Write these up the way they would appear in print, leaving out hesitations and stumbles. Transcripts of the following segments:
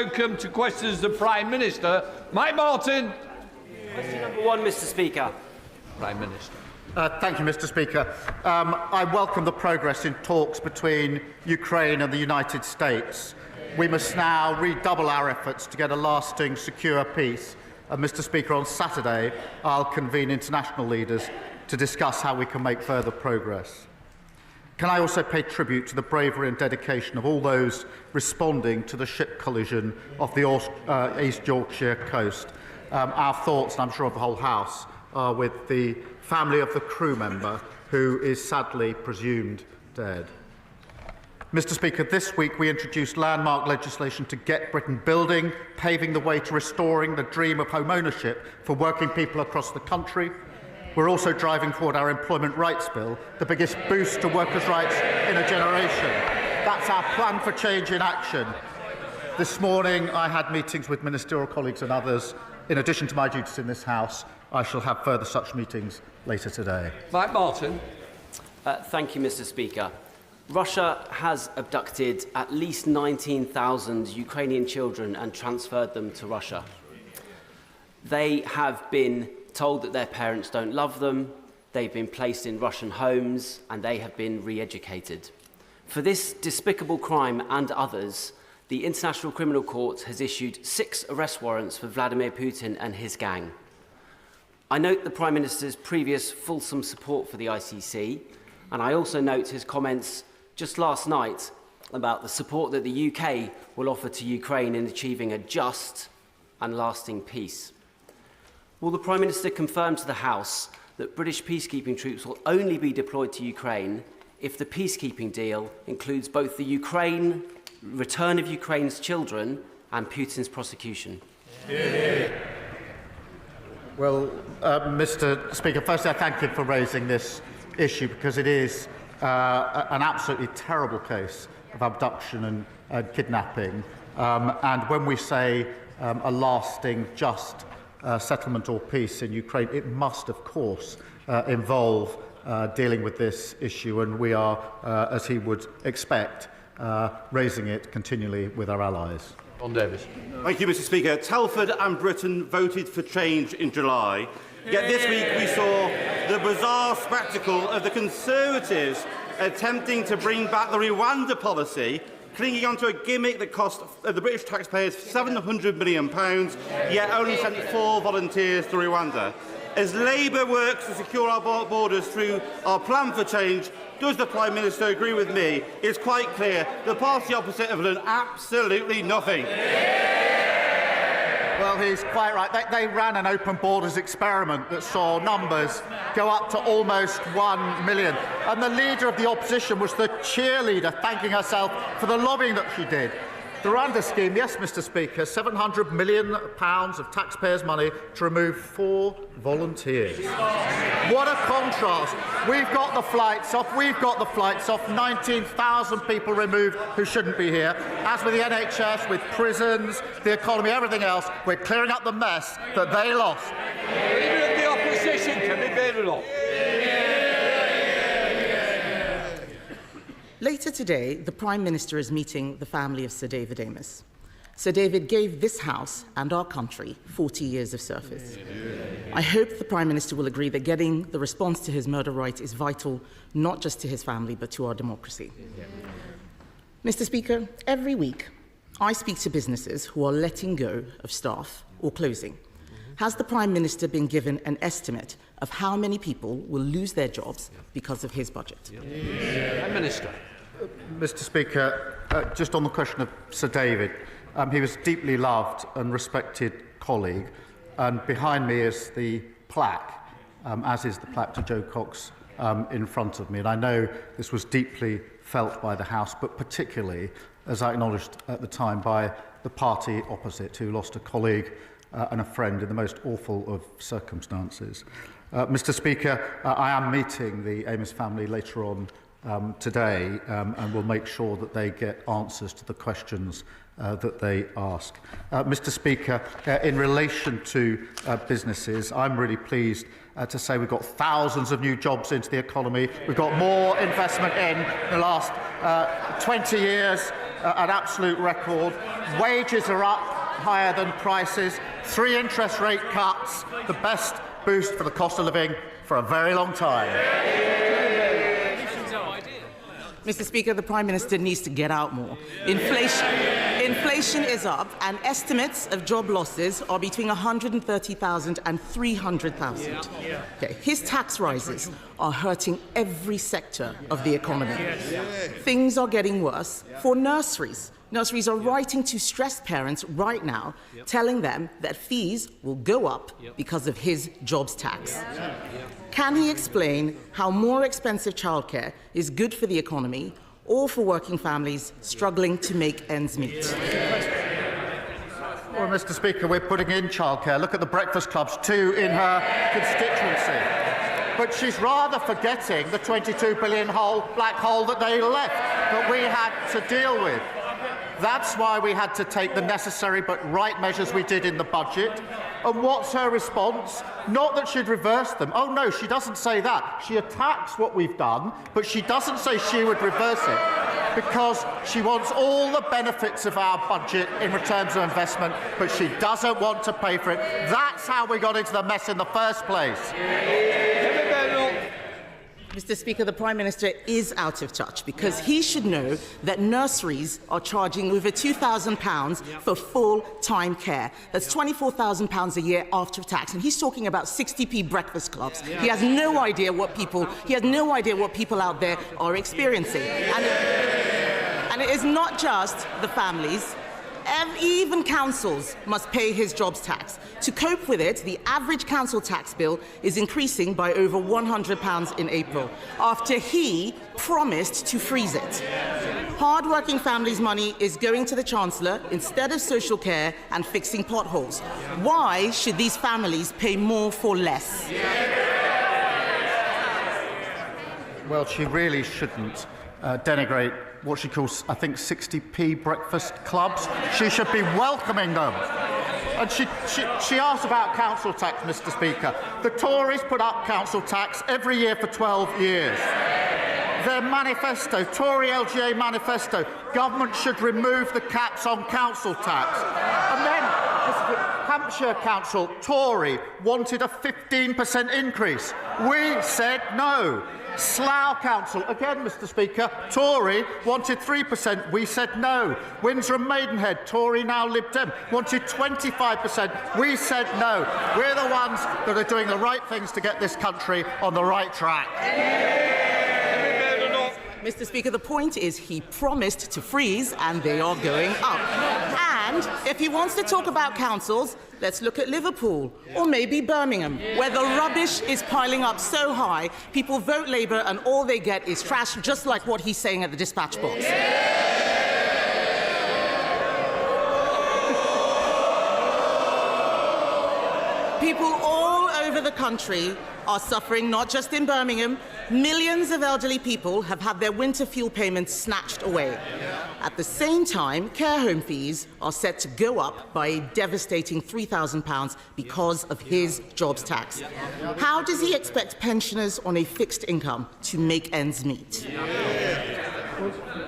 Welcome to questions to the Prime Minister. Mike Martin. Question number 1, Mr. Speaker. Prime Minister. Thank you, Mr. Speaker. I welcome the progress in talks between Ukraine and the United States. We must now redouble our efforts to get a lasting, secure peace. And, Mr. Speaker, on Saturday, I'll convene international leaders to discuss how we can make further progress. Can I also pay tribute to the bravery and dedication of all those responding to the ship collision off the East Yorkshire coast? Our thoughts, and I'm sure of the whole House, are with the family of the crew member who is sadly presumed dead. Mr. Speaker, this week we introduced landmark legislation to get Britain building, paving the way to restoring the dream of home ownership for working people across the country. We're also driving forward our Employment Rights Bill, the biggest boost to workers' rights in a generation. That's our plan for change in action. This morning I had meetings with ministerial colleagues and others. In addition to my duties in this House, I shall have further such meetings later today. Mike Martin. Thank you, Mr. Speaker. Russia has abducted at least 19,000 Ukrainian children and transferred them to Russia. They have been told that their parents don't love them, they've been placed in Russian homes, and they have been re-educated. For this despicable crime and others, the International Criminal Court has issued 6 arrest warrants for Vladimir Putin and his gang. I note the Prime Minister's previous fulsome support for the ICC, and I also note his comments just last night about the support that the UK will offer to Ukraine in achieving a just and lasting peace. Will the Prime Minister confirm to the House that British peacekeeping troops will only be deployed to Ukraine if the peacekeeping deal includes both the return of Ukraine's children and Putin's prosecution? Well, Mr. Speaker, firstly, I thank you for raising this issue because it is an absolutely terrible case of abduction and kidnapping. And when we say a lasting, just settlement or peace in Ukraine, it must, of course, involve dealing with this issue, and we are, as he would expect, raising it continually with our allies. John Davis. Thank you, Mr. Speaker. Telford and Britain voted for change in July. Yet this week we saw the bizarre spectacle of the Conservatives attempting to bring back the Rwanda policy, clinging onto a gimmick that cost the British taxpayers £700 million, yet only sent 4 volunteers to Rwanda. As Labour works to secure our borders through our plan for change, does the Prime Minister agree with me? It's quite clear the party opposite have done absolutely nothing. Well, he's quite right. They ran an open borders experiment that saw numbers go up to almost 1 million. And the leader of the opposition was the cheerleader, thanking herself for the lobbying that she did. The Rwanda scheme, yes, Mr. Speaker, £700 million of taxpayers' money to remove 4 volunteers. What a contrast. We've got the flights off. 19,000 people removed who shouldn't be here. As with the NHS, with prisons, the economy, everything else, we're clearing up the mess that they lost. Leader of the Opposition, Kemi Badenoch. Later today, the Prime Minister is meeting the family of Sir David Amess. Sir David gave this House and our country 40 years of service. I hope the Prime Minister will agree that getting the response to his murder right is vital, not just to his family, but to our democracy. Mr. Speaker, every week I speak to businesses who are letting go of staff or closing. Has the Prime Minister been given an estimate of how many people will lose their jobs because of his budget? Prime Minister. Mr. Speaker, just on the question of Sir David, he was a deeply loved and respected colleague, and behind me is the plaque, as is the plaque to Joe Cox in front of me. And I know this was deeply felt by the House, but particularly, as I acknowledged at the time, by the party opposite, who lost a colleague and a friend in the most awful of circumstances. Mr. Speaker, I am meeting the Amess family later on today, and will make sure that they get answers to the questions that they ask. Mr. Speaker, in relation to businesses, I'm really pleased to say we've got thousands of new jobs into the economy. We've got more investment in the last 20 years an absolute record. Wages are up higher than prices. 3 interest rate cuts, the best boost for the cost of living for a very long time. Mr. Speaker, the Prime Minister needs to get out more. Inflation is up, and estimates of job losses are between 130,000 and 300,000. Okay. His tax rises are hurting every sector of the economy. Things are getting worse for nurseries. Nurseries are writing to stressed parents right now, telling them that fees will go up because of his jobs tax. Can he explain how more expensive childcare is good for the economy or for working families struggling to make ends meet? Well, Mr. Speaker, we're putting in childcare. Look at the breakfast clubs, 2 in her constituency. But she's rather forgetting the £22 billion black hole that they left, that we had to deal with. That's why we had to take the necessary but right measures we did in the budget. And what's her response? Not that she'd reverse them. Oh, no, she doesn't say that. She attacks what we've done, but she doesn't say she would reverse it because she wants all the benefits of our budget in returns of investment, but she doesn't want to pay for it. That's how we got into the mess in the first place. Mr. Speaker, the Prime Minister is out of touch because he should know that nurseries are charging over £2,000 for full-time care. That's £24,000 a year after tax, and he's talking about 60p breakfast clubs. He has no idea what people out there are experiencing, and it is not just the families. Even councils must pay his jobs tax. To cope with it, the average council tax bill is increasing by over £100 in April, after he promised to freeze it. Hard-working families' money is going to the Chancellor instead of social care and fixing potholes. Why should these families pay more for less? Well, she really shouldn't denigrate what she calls, I think, 60p breakfast clubs. She should be welcoming them. And she asked about council tax, Mr. Speaker. The Tories put up council tax every year for 12 years. Their manifesto, Tory LGA manifesto, government should remove the caps on council tax. And then Hampshire Council, Tory, wanted a 15% increase. We said no. Slough Council, again, Mr. Speaker, Tory, wanted 3%. We said no. Windsor and Maidenhead, Tory, now Lib Dem, wanted 25%. We said no. We're the ones that are doing the right things to get this country on the right track. Mr. Speaker, the point is he promised to freeze, and they are going up. And if he wants to talk about councils, let's look at Liverpool or maybe Birmingham, where the rubbish is piling up so high, people vote Labour and all they get is trash, just like what he's saying at the dispatch box. People all over the country are suffering, not just in Birmingham. Millions of elderly people have had their winter fuel payments snatched away. At the same time, care home fees are set to go up by a devastating £3,000 because of his jobs tax. How does he expect pensioners on a fixed income to make ends meet?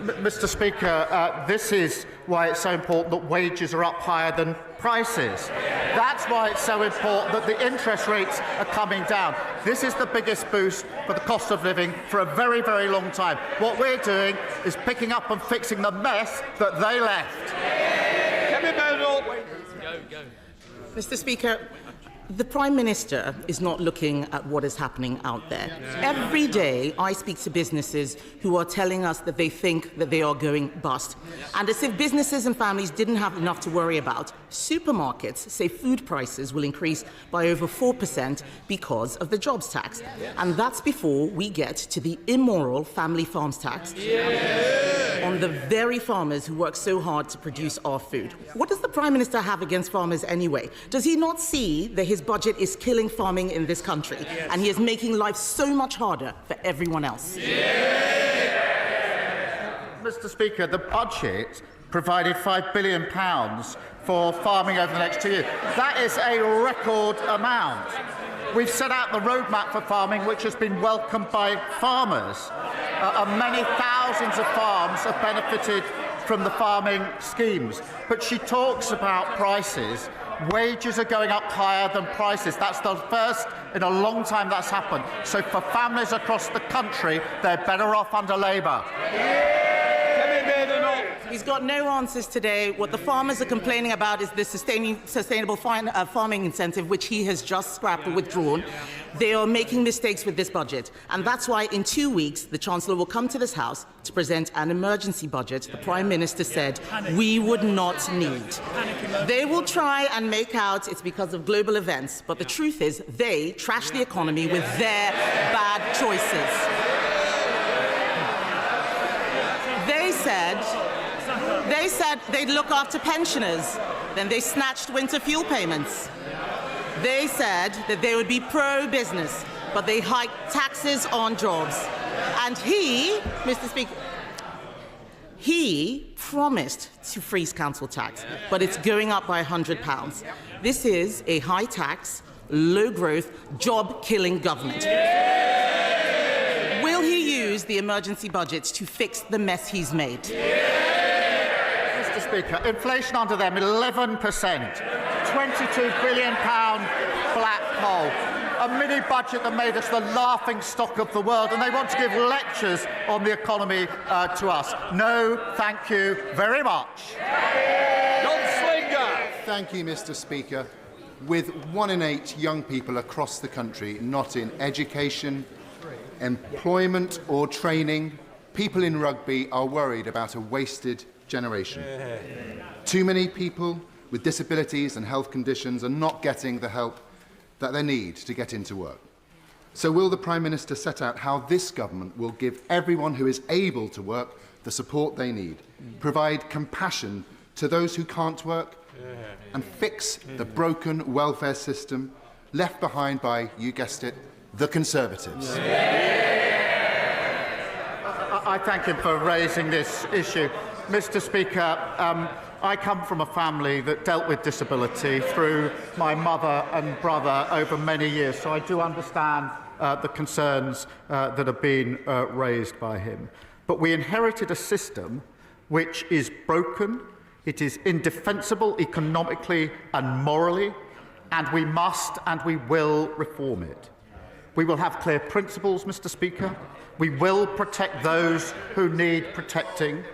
Mr. Speaker, this is why it's so important that wages are up higher than prices. That's why it's so important that the interest rates are coming down. This is the biggest boost for the cost of living for a very, very long time. What we're doing is picking up and fixing the mess that they left. Kemi Badenoch. Mr. Speaker, the Prime Minister is not looking at what is happening out there. Every day I speak to businesses who are telling us that they think that they are going bust. And as if businesses and families didn't have enough to worry about, supermarkets say food prices will increase by over 4% because of the jobs tax. And that's before we get to the immoral family farms tax on the very farmers who work so hard to produce our food. What does the Prime Minister have against farmers anyway? Does he not see that his budget is killing farming in this country, and he is making life so much harder for everyone else? Mr. Speaker, the budget provided £5 billion for farming over the next 2 years. That is a record amount. We've set out the roadmap for farming, which has been welcomed by farmers. And many thousands of farms have benefited from the farming schemes. But she talks about prices. Wages are going up higher than prices. That's the first in a long time that's happened. So for families across the country, they're better off under Labour. Kemi Badenoch. He's got no answers today. What the farmers are complaining about is the sustainable farming incentive, which he has just scrapped or withdrawn. They are making mistakes with this budget. And that's why in 2 weeks, the Chancellor will come to this House to present an emergency budget the Prime Minister said we would not need. They will try and make out it's because of global events, but the truth is they trash the economy with their bad choices. They said they'd look after pensioners. Then they snatched winter fuel payments. They said that they would be pro-business, but they hiked taxes on jobs. And he, Mr. Speaker, he promised to freeze council tax, but it's going up by £100. This is a high-tax, low-growth, job-killing government. Will he use the emergency budget to fix the mess he's made? Mr. Speaker, inflation under them 11%, £22 billion black hole, a mini budget that made us the laughing stock of the world, and they want to give lectures on the economy to us. No, thank you very much. Thank you, Mr. Speaker. With 1 in 8 young people across the country not in education, employment or training, people in rugby are worried about a wasted generation. Too many people with disabilities and health conditions are not getting the help that they need to get into work. So will the Prime Minister set out how this government will give everyone who is able to work the support they need, provide compassion to those who can't work, and fix the broken welfare system left behind by, you guessed it, the Conservatives? I thank him for raising this issue. Mr. Speaker, I come from a family that dealt with disability through my mother and brother over many years, so I do understand the concerns that have been raised by him. But we inherited a system which is broken, it is indefensible economically and morally, and we must and we will reform it. We will have clear principles, Mr. Speaker. We will protect those who need protecting.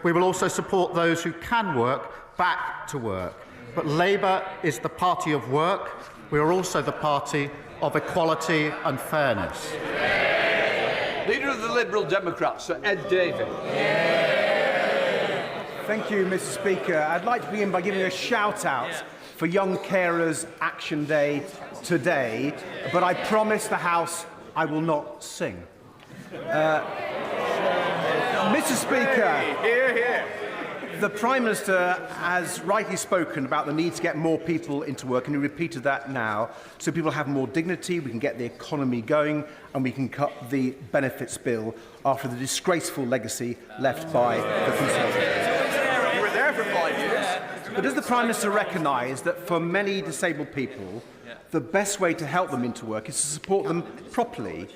We will also support those who can work back to work. But Labour is the party of work. We are also the party of equality and fairness. Leader of the Liberal Democrats, Sir Ed Davey. Thank you, Mr. Speaker. I'd like to begin by giving a shout-out for Young Carers Action Day today, but I promise the House I will not sing. Mr. Speaker, the Prime Minister has rightly spoken about the need to get more people into work, and he repeated that now, so people have more dignity, we can get the economy going, and we can cut the benefits bill after the disgraceful legacy left by the Conservatives. You were there for 5 years. But does the Prime Minister recognise that for many disabled people, the best way to help them into work is to support them properly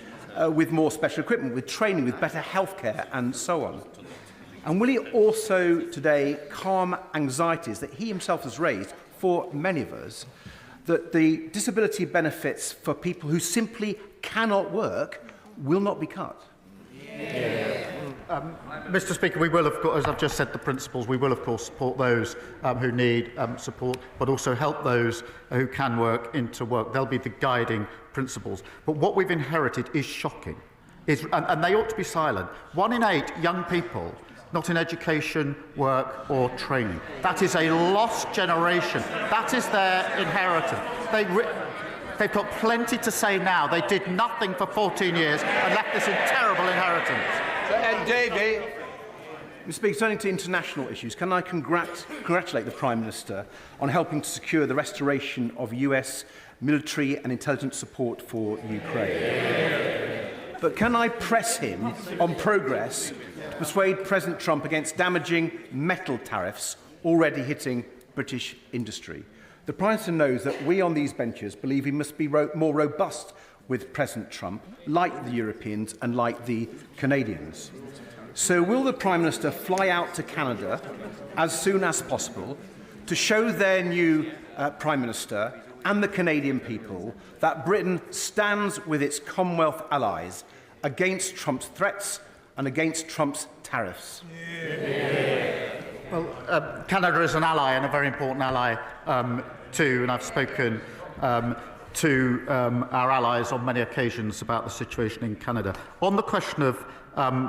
with more special equipment, with training, with better healthcare and so on? And will he also today calm anxieties that he himself has raised for many of us, that the disability benefits for people who simply cannot work will not be cut? Mr. Speaker, we will, of course, as I've just said, the principles, we will, of course, support those who need support, but also help those who can work into work. They'll be the guiding principles. But what we've inherited is shocking, and they ought to be silent. 1 in 8 young people not in education, work or training. That is a lost generation. That is their inheritance. They've got plenty to say now. They did nothing for 14 years and left this in terrible inheritance. And Davey. Mr. Speaker, turning to international issues, can I congratulate the Prime Minister on helping to secure the restoration of US military and intelligence support for Ukraine? But can I press him on progress to persuade President Trump against damaging metal tariffs already hitting British industry? The Prime Minister knows that we on these benches believe he must be more robust with President Trump, like the Europeans and like the Canadians. So will the Prime Minister fly out to Canada as soon as possible to show their new Prime Minister and the Canadian people that Britain stands with its Commonwealth allies against Trump's threats and against Trump's tariffs? Well, Canada is an ally and a very important ally too, and I've spoken to our allies on many occasions about the situation in Canada. On the question of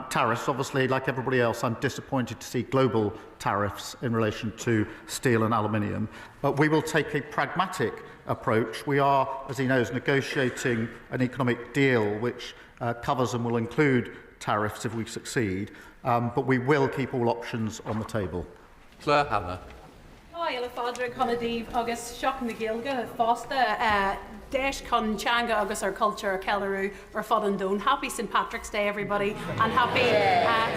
tariffs, obviously, like everybody else, I'm disappointed to see global tariffs in relation to steel and aluminium. But we will take a pragmatic approach. We are, as he knows, negotiating an economic deal which covers and will include tariffs if we succeed, but we will keep all options on the table. Claire Hannah. Hi, Elefadra Conadív agus Shock na Gilga Fosta Desh Con Changa agus our culture Kelleru or Fodandone. Happy St. Patrick's Day, everybody, and happy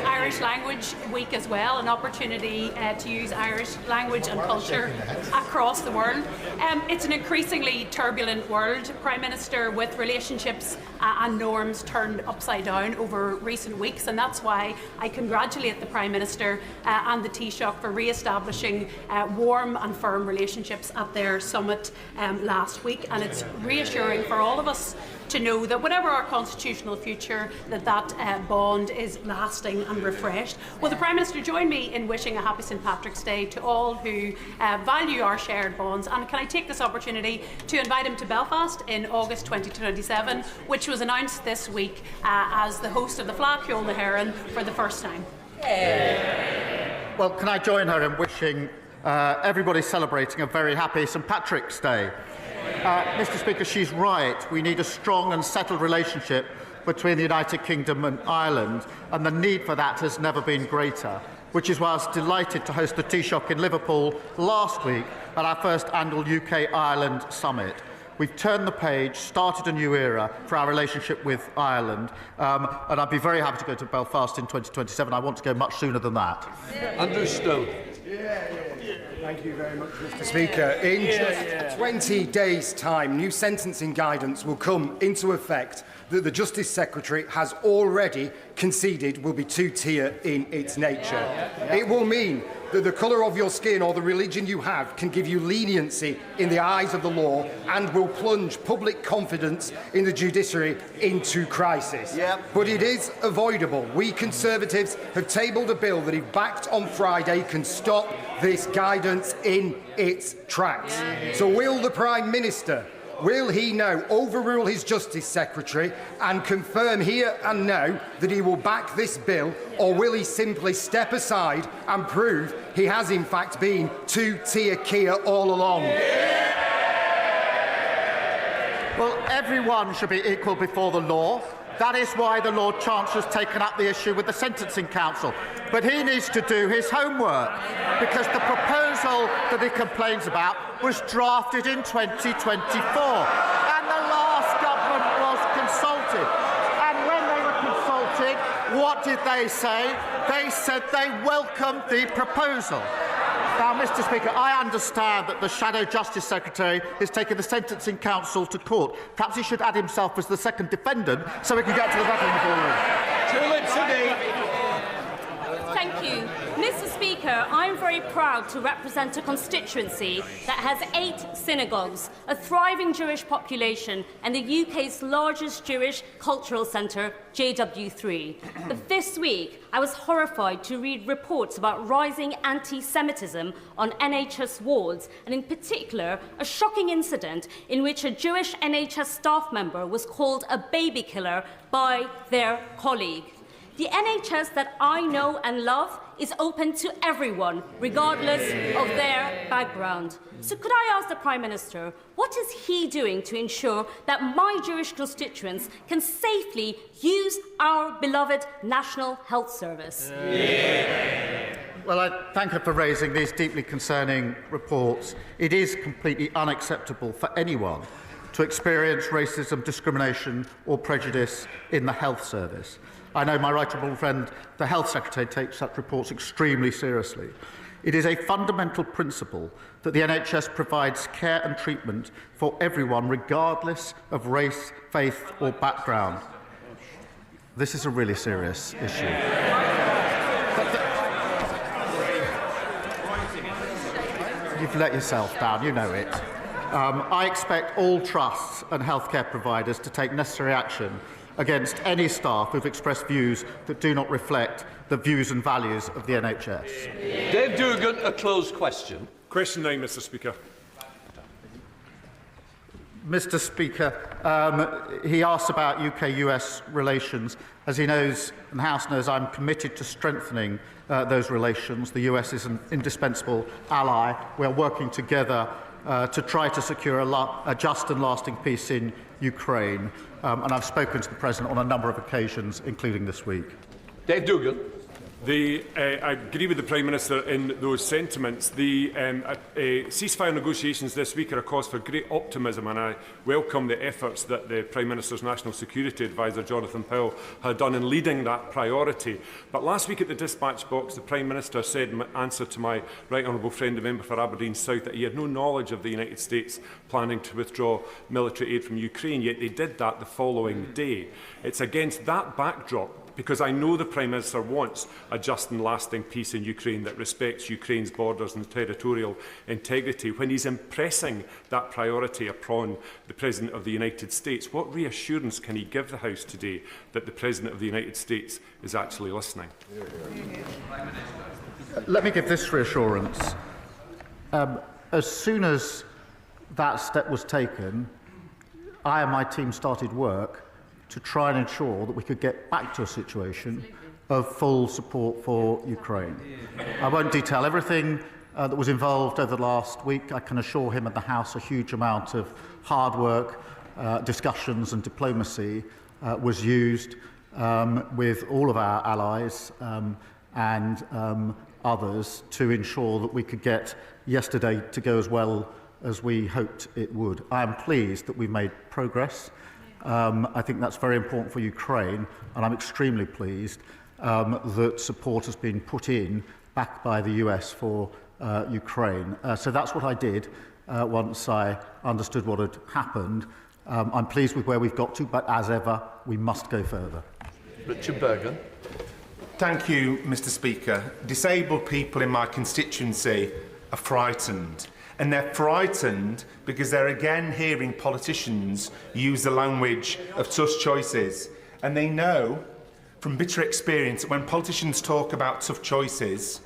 Irish Language Week as well. An opportunity to use Irish language and culture across the world. It's an increasingly turbulent world, Prime Minister, with relationships and norms turned upside down over recent weeks, and that's why I congratulate the Prime Minister and the Taoiseach for re-establishing warm and firm relationships at their summit last week. And it's reassuring for all of us to know that whatever our constitutional future, that bond is lasting and refreshed. Will the Prime Minister join me in wishing a happy St. Patrick's Day to all who value our shared bonds? And can I take this opportunity to invite him to Belfast in August 2027, which was announced this week as the host of the Fleadh na HÉireann for the first time? Well, can I join her in wishing everybody celebrating a very happy St. Patrick's Day? Mr. Speaker, she's right. We need a strong and settled relationship between the United Kingdom and Ireland, and the need for that has never been greater, which is why I was delighted to host the Taoiseach in Liverpool last week at our first annual UK-Ireland summit. We've turned the page, started a new era for our relationship with Ireland, and I'd be very happy to go to Belfast in 2027. I want to go much sooner than that. Andrew Stone. Thank you very much, Mr. Speaker. In just 20 days' time, new sentencing guidance will come into effect that the Justice Secretary has already conceded will be two-tier in its nature. It will mean that the colour of your skin or the religion you have can give you leniency in the eyes of the law and will plunge public confidence in the judiciary into crisis. But it is avoidable. We Conservatives have tabled a bill that, if backed on Friday, can stop this guidance in its tracks. So will the Prime Minister, will he now overrule his Justice Secretary and confirm here and now that he will back this bill, or will he simply step aside and prove he has in fact been two-tier Keir all along? Well, everyone should be equal before the law. That is why the Lord Chancellor has taken up the issue with the Sentencing Council. But he needs to do his homework, because the proposal that he complains about was drafted in 2024, and the last government was consulted. And when they were consulted, what did they say? They said they welcomed the proposal. Now, Mr. Speaker, I understand that the Shadow Justice Secretary is taking the Sentencing Council to court. Perhaps he should add himself as the second defendant so we can get to the bottom of all this. Thank you. Mr. Speaker, I'm very proud to represent a constituency that has 8 synagogues, a thriving Jewish population, and the UK's largest Jewish cultural centre, JW3. But this week, I was horrified to read reports about rising anti-Semitism on NHS wards, and in particular, a shocking incident in which a Jewish NHS staff member was called a baby killer by their colleague. The NHS that I know and love is open to everyone, regardless of their background. So could I ask the Prime Minister, what is he doing to ensure that my Jewish constituents can safely use our beloved National Health Service? Well, I thank her for raising these deeply concerning reports. It is completely unacceptable for anyone to experience racism, discrimination or prejudice in the health service. I know my right honourable friend, the Health Secretary, takes such reports extremely seriously. It is a fundamental principle that the NHS provides care and treatment for everyone, regardless of race, faith or background. This is a really serious issue. You've let yourself down, you know it. I expect all trusts and healthcare providers to take necessary action against any staff who've expressed views that do not reflect the views and values of the NHS. Dave Dugan, a closed question. Question 9, Mr Speaker. Mr Speaker, he asked about UK-US relations. As he knows, and the House knows, I'm committed to strengthening those relations. The US is an indispensable ally. We are working together to try to secure a just and lasting peace in Ukraine. And I've spoken to the President on a number of occasions, including this week. Dave Dugan. I agree with the Prime Minister in those sentiments. The ceasefire negotiations this week are a cause for great optimism, and I welcome the efforts that the Prime Minister's National Security Advisor, Jonathan Powell, had done in leading that priority. But last week at the dispatch box, the Prime Minister said in answer to my right honourable friend, the member for Aberdeen South, that he had no knowledge of the United States planning to withdraw military aid from Ukraine, yet they did that the following day. It's against that backdrop, because I know the Prime Minister wants a just and lasting peace in Ukraine that respects Ukraine's borders and territorial integrity. When he's impressing that priority upon the President of the United States, what reassurance can he give the House today that the President of the United States is actually listening? Let me give this reassurance. As soon as that step was taken, I and my team started work to try and ensure that we could get back to a situation of full support for Ukraine. I won't detail everything that was involved over the last week. I can assure him and the House a huge amount of hard work, discussions and diplomacy was used with all of our allies and others to ensure that we could get yesterday to go as well as we hoped it would. I am pleased that we've made progress. I think that's very important for Ukraine, and I'm extremely pleased that support has been put in, backed by the US, for Ukraine. So that's what I did once I understood what had happened. I'm pleased with where we've got to, but as ever, we must go further. Richard Bergen. Thank you, Mr Speaker. Disabled people in my constituency are frightened. And they're frightened because they're again hearing politicians use the language of tough choices. And they know from bitter experience that when politicians talk about tough choices,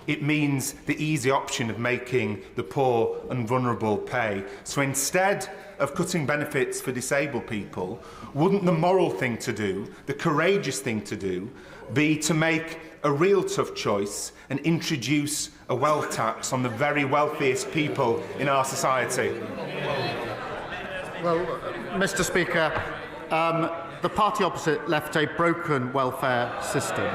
it means the easy option of making the poor and vulnerable pay. So instead of cutting benefits for disabled people, wouldn't the moral thing to do, the courageous thing to do, be to make a real tough choice and introduce a wealth tax on the very wealthiest people in our society? Well, Mr Speaker, the party opposite left a broken welfare system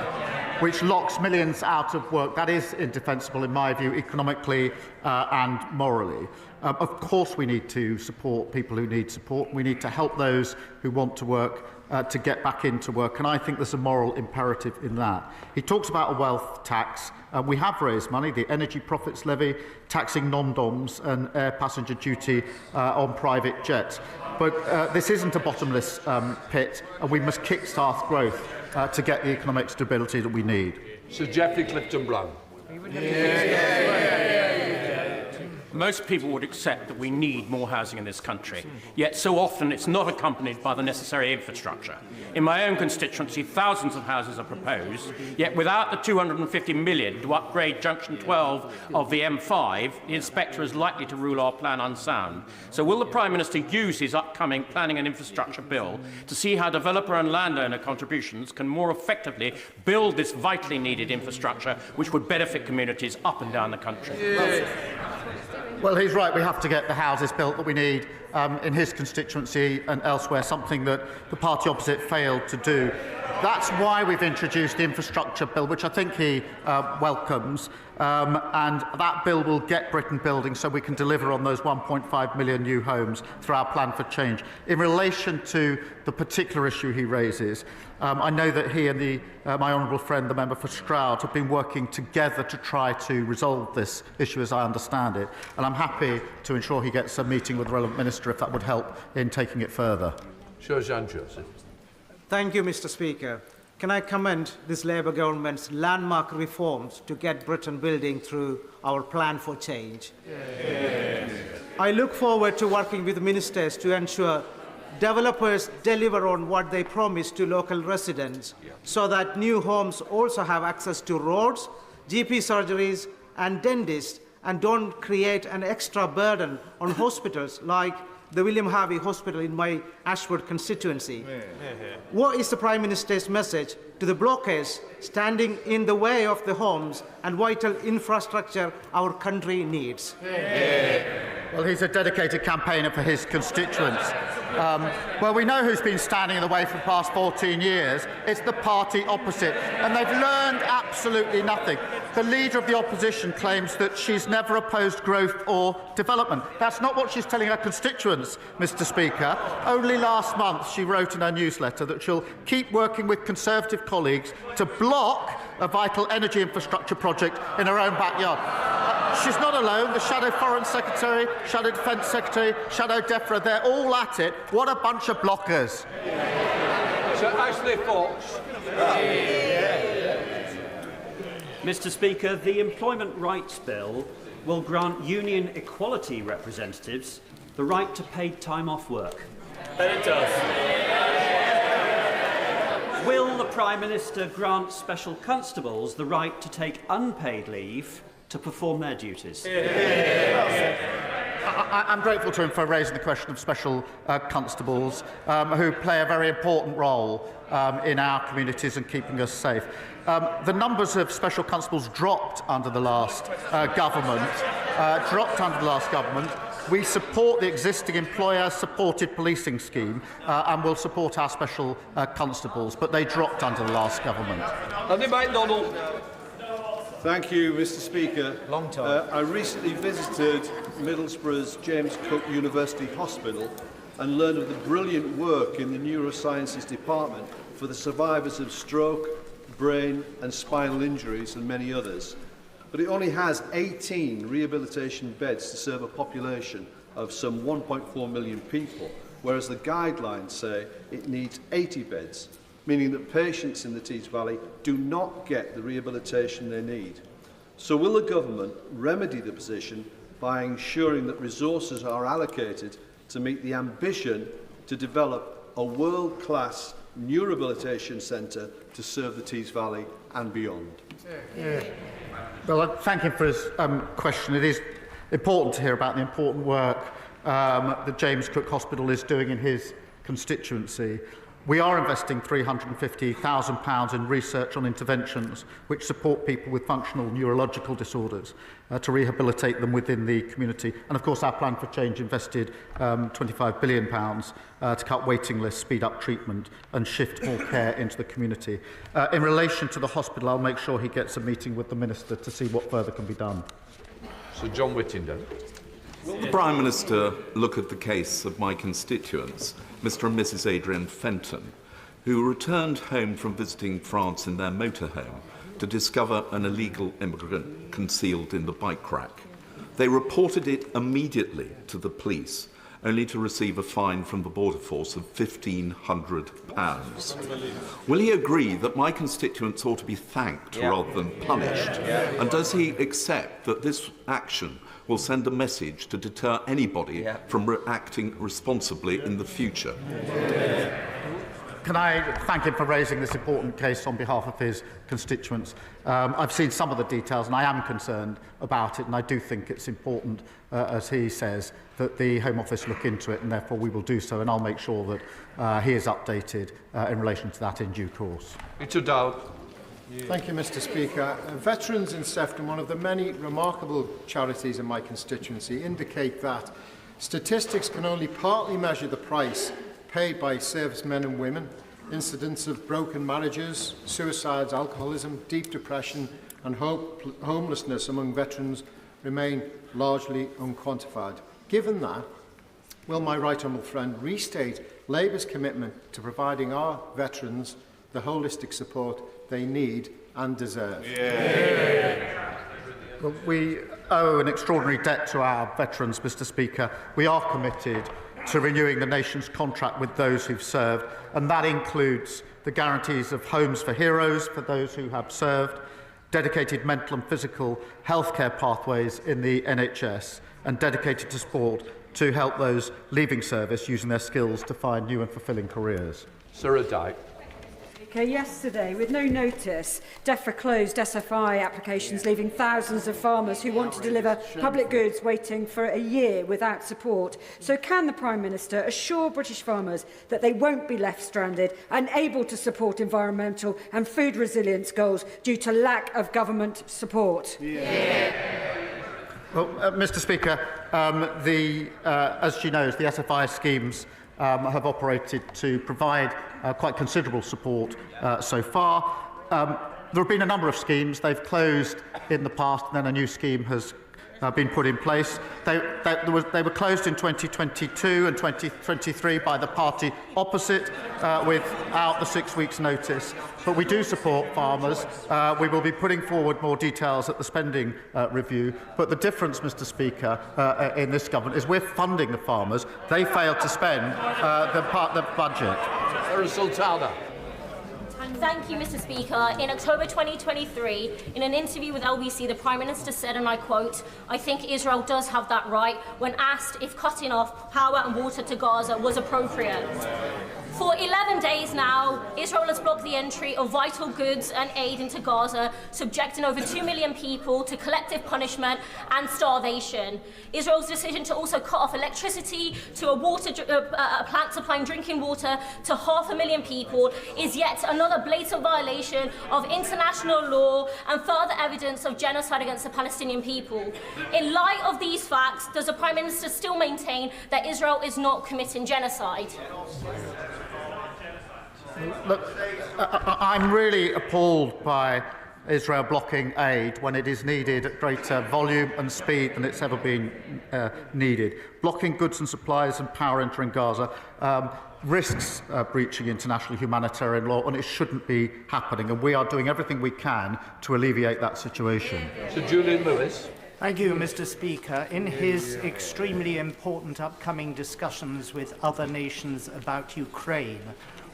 which locks millions out of work. That is indefensible, in my view, economically and morally. Of course we need to support people who need support. We need to help those who want to work to get back into work, and I think there's a moral imperative in that. He talks about a wealth tax. We have raised money, the energy profits levy, taxing non-doms and air passenger duty on private jets. But this isn't a bottomless pit, and we must kick-start growth to get the economic stability that we need. Sir Geoffrey Clifton-Brown. Most people would accept that we need more housing in this country, yet so often it's not accompanied by the necessary infrastructure. In my own constituency, thousands of houses are proposed, yet without the £250 million to upgrade Junction 12 of the M5, the inspector is likely to rule our plan unsound. So will the Prime Minister use his upcoming planning and infrastructure bill to see how developer and landowner contributions can more effectively build this vitally needed infrastructure which would benefit communities up and down the country? Well, he's right. We have to get the houses built that we need in his constituency and elsewhere, something that the party opposite failed to do. That's why we've introduced the infrastructure bill, which I think he welcomes, and that bill will get Britain building so we can deliver on those 1.5 million new homes through our plan for change. In relation to the particular issue he raises, I know that he and my honourable friend, the member for Stroud, have been working together to try to resolve this issue, as I understand it, and I'm happy to ensure he gets a meeting with the relevant minister if that would help in taking it further. Sir Jean Joseph. Thank you, Mr Speaker. can I commend this Labour government's landmark reforms to get Britain building through our plan for change. I look forward to working with ministers to ensure developers deliver on what they promise to local residents so that new homes also have access to roads, GP surgeries and dentists and don't create an extra burden on hospitals like the William Harvey Hospital in my Ashford constituency. What is the Prime Minister's message to the blockers standing in the way of the homes and vital infrastructure our country needs? Well, he's a dedicated campaigner for his constituents. Well, we know who's been standing in the way for the past 14 years. It's the party opposite, and they've learned absolutely nothing. The leader of the opposition claims that she's never opposed growth or development. That's not what she's telling her constituents, Mr. Speaker. Only last month she wrote in her newsletter that she'll keep working with Conservative colleagues to block a vital energy infrastructure project in her own backyard. She's not alone. The Shadow Foreign Secretary, Shadow Defence Secretary, Shadow DEFRA, they're all at it. What a bunch of blockers. Sir Ashley Fox. Mr. Speaker, the Employment Rights Bill will grant union equality representatives the right to paid time off work. But it does. Will the Prime Minister grant special constables the right to take unpaid leave to perform their duties? I'm grateful to him for raising the question of special constables who play a very important role in our communities and keeping us safe. The numbers of special constables dropped under the last government. We support the existing employer-supported policing scheme and will support our special constables, but they dropped under the last government. Andy MacDonald. Thank you, Mr. Speaker. Long time. I recently visited Middlesbrough's James Cook University Hospital and learned of the brilliant work in the neurosciences department for the survivors of stroke, brain and spinal injuries and many others. But it only has 18 rehabilitation beds to serve a population of some 1.4 million people, whereas the guidelines say it needs 80 beds, meaning that patients in the Tees Valley do not get the rehabilitation they need. So will the government remedy the position by ensuring that resources are allocated to meet the ambition to develop a world-class new rehabilitation centre to serve the Tees Valley and beyond? Well, I thank him for his question. It is important to hear about the important work that James Cook Hospital is doing in his constituency. We are investing £350,000 in research on interventions which support people with functional neurological disorders to rehabilitate them within the community. And of course our plan for change invested £25 billion to cut waiting lists, speed up treatment and shift more care into the community. In relation to the hospital, I'll make sure he gets a meeting with the Minister to see what further can be done. Sir John Whittington. Will the Prime Minister look at the case of my constituents, Mr. and Mrs. Adrian Fenton, who returned home from visiting France in their motorhome to discover an illegal immigrant concealed in the bike rack? They reported it immediately to the police, only to receive a fine from the Border Force of £1,500. Will he agree that my constituents ought to be thanked rather than punished? And does he accept that this action will send a message to deter anybody from acting responsibly in the future? Can I thank him for raising this important case on behalf of his constituents? I've seen some of the details and I am concerned about it, and I do think it's important, as he says, that the Home Office look into it, and therefore we will do so, and I'll make sure that he is updated in relation to that in due course. Richard Dowd. Thank you, Mr. Speaker. Veterans in Sefton, one of the many remarkable charities in my constituency, indicate that statistics can only partly measure the price paid by servicemen and women. Incidents of broken marriages, suicides, alcoholism, deep depression and homelessness among veterans remain largely unquantified. Given that, will my right honourable friend restate Labour's commitment to providing our veterans the holistic support they need and deserve? Well, we owe an extraordinary debt to our veterans, Mr. Speaker. We are committed to renewing the nation's contract with those who've served, and that includes the guarantees of homes for heroes for those who have served, dedicated mental and physical healthcare pathways in the NHS, and dedicated to sport to help those leaving service using their skills to find new and fulfilling careers. Sir Dyke. Yesterday, with no notice, DEFRA closed SFI applications, leaving thousands of farmers who want to deliver public goods waiting for a year without support. So can the Prime Minister assure British farmers that they won't be left stranded and able to support environmental and food resilience goals due to lack of government support? Well, Mr. Speaker, as she knows, the SFI schemes have operated to provide quite considerable support so far. There have been a number of schemes. They've closed in the past, and then a new scheme has been put in place. They were closed in 2022 and 2023 by the party opposite without the 6 weeks' notice. But we do support farmers. We will be putting forward more details at the spending review. But the difference, Mr. Speaker, in this government is we're funding the farmers. They failed to spend the budget. Sultana. Thank you, Mr. Speaker. In October 2023, in an interview with LBC, the Prime Minister said, and I quote, "I think Israel does have that right," when asked if cutting off power and water to Gaza was appropriate. For 11 days now, Israel has blocked the entry of vital goods and aid into Gaza, subjecting over 2 million people to collective punishment and starvation. Israel's decision to also cut off electricity to a plant supplying drinking water to 500,000 people is yet another blatant violation of international law and further evidence of genocide against the Palestinian people. In light of these facts, does the Prime Minister still maintain that Israel is not committing genocide? Look, I'm really appalled by Israel blocking aid when it is needed at greater volume and speed than it's ever been needed. Blocking goods and supplies and power entering Gaza risks breaching international humanitarian law, and it shouldn't be happening. And we are doing everything we can to alleviate that situation. Sir Julian Lewis. Thank you, Mr. Speaker. In his extremely important upcoming discussions with other nations about Ukraine,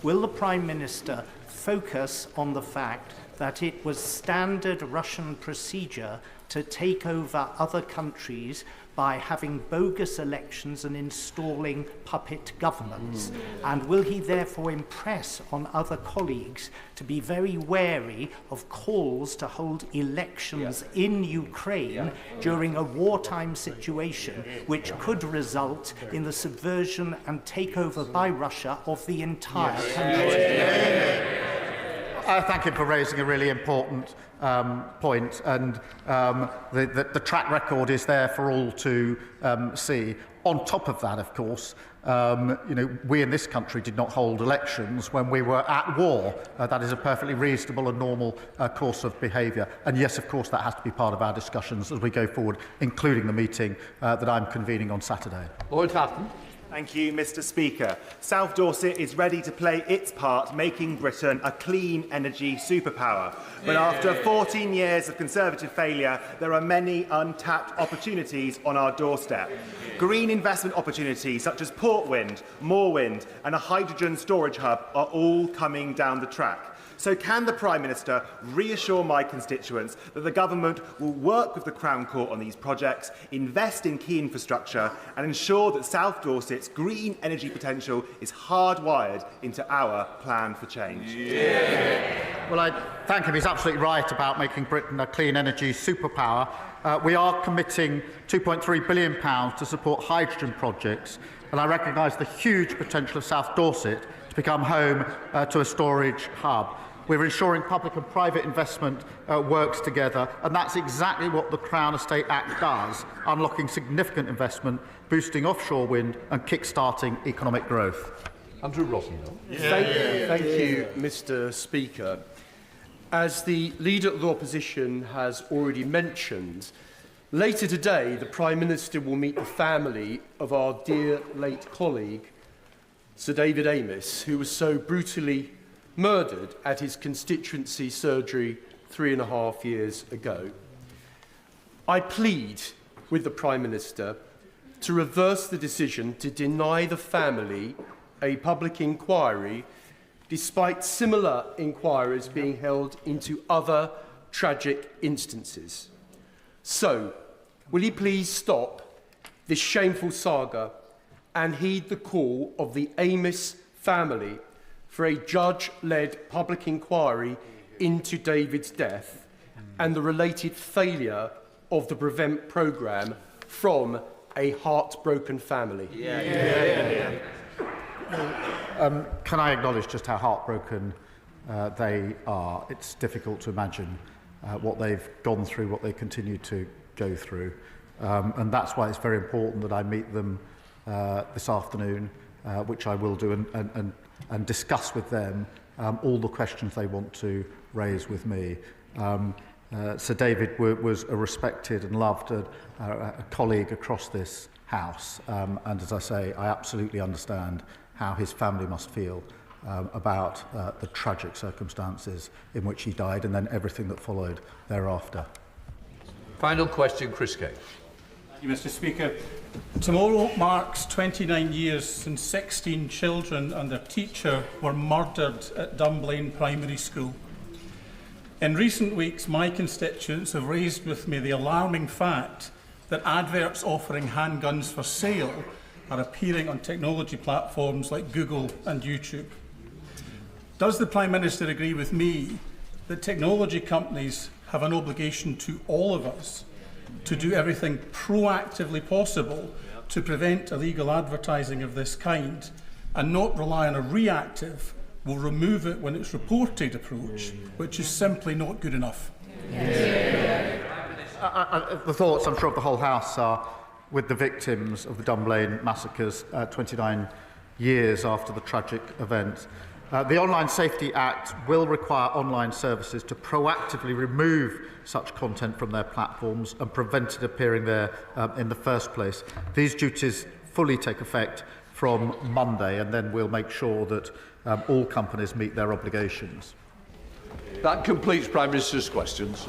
will the Prime Minister focus on the fact that it was standard Russian procedure to take over other countries by having bogus elections and installing puppet governments? And will he therefore impress on other colleagues to be very wary of calls to hold elections in Ukraine during a wartime situation which could result in the subversion and takeover by Russia of the entire country? Thank you for raising a really important point, and the track record is there for all to see. On top of that, of course, we in this country did not hold elections when we were at war. That is a perfectly reasonable and normal course of behaviour. And yes, of course, that has to be part of our discussions as we go forward, including the meeting that I'm convening on Saturday. Lord Hatton. Thank you, Mr. Speaker. South Dorset is ready to play its part, making Britain a clean energy superpower. But after 14 years of Conservative failure, there are many untapped opportunities on our doorstep. Green investment opportunities such as Port Wind, Moor Wind and a hydrogen storage hub are all coming down the track. So can the Prime Minister reassure my constituents that the government will work with the Crown Court on these projects, invest in key infrastructure and ensure that South Dorset's green energy potential is hardwired into our plan for change? Well, I thank him. He's absolutely right about making Britain a clean energy superpower. We are committing £2.3 billion to support hydrogen projects, and I recognise the huge potential of South Dorset to become home to a storage hub. We're ensuring public and private investment works together, and that's exactly what the Crown Estate Act does, unlocking significant investment, boosting offshore wind and kick-starting economic growth. Andrew Rossendale. Thank you, Mr. Speaker. As the Leader of the Opposition has already mentioned, later today the Prime Minister will meet the family of our dear late colleague, Sir David Amess, who was so brutally murdered at his constituency surgery 3.5 years ago. I plead with the Prime Minister to reverse the decision to deny the family a public inquiry despite similar inquiries being held into other tragic instances. So, will he please stop this shameful saga and heed the call of the Amess family for a judge-led public inquiry into David's death and the related failure of the Prevent programme from a heartbroken family? Can I acknowledge just how heartbroken they are? It's difficult to imagine what they've gone through, what they continue to go through. And that's why it's very important that I meet them this afternoon, which I will do, and discuss with them all the questions they want to raise with me. Sir David was a respected and loved a colleague across this House, and as I say, I absolutely understand how his family must feel about the tragic circumstances in which he died and then everything that followed thereafter. Final question, Chris Kay. Thank you, Mr. Speaker. Tomorrow marks 29 years since 16 children and their teacher were murdered at Dunblane Primary School. In recent weeks, my constituents have raised with me the alarming fact that adverts offering handguns for sale are appearing on technology platforms like Google and YouTube. Does the Prime Minister agree with me that technology companies have an obligation to all of us to do everything proactively possible to prevent illegal advertising of this kind and not rely on a reactive, will remove it when it's reported approach, which is simply not good enough? The thoughts, I'm sure, of the whole House are with the victims of the Dunblane massacres 29 years after the tragic event. The Online Safety Act will require online services to proactively remove such content from their platforms and prevent it appearing there in the first place. These duties fully take effect from Monday, and then we'll make sure that all companies meet their obligations. That completes Prime Minister's questions.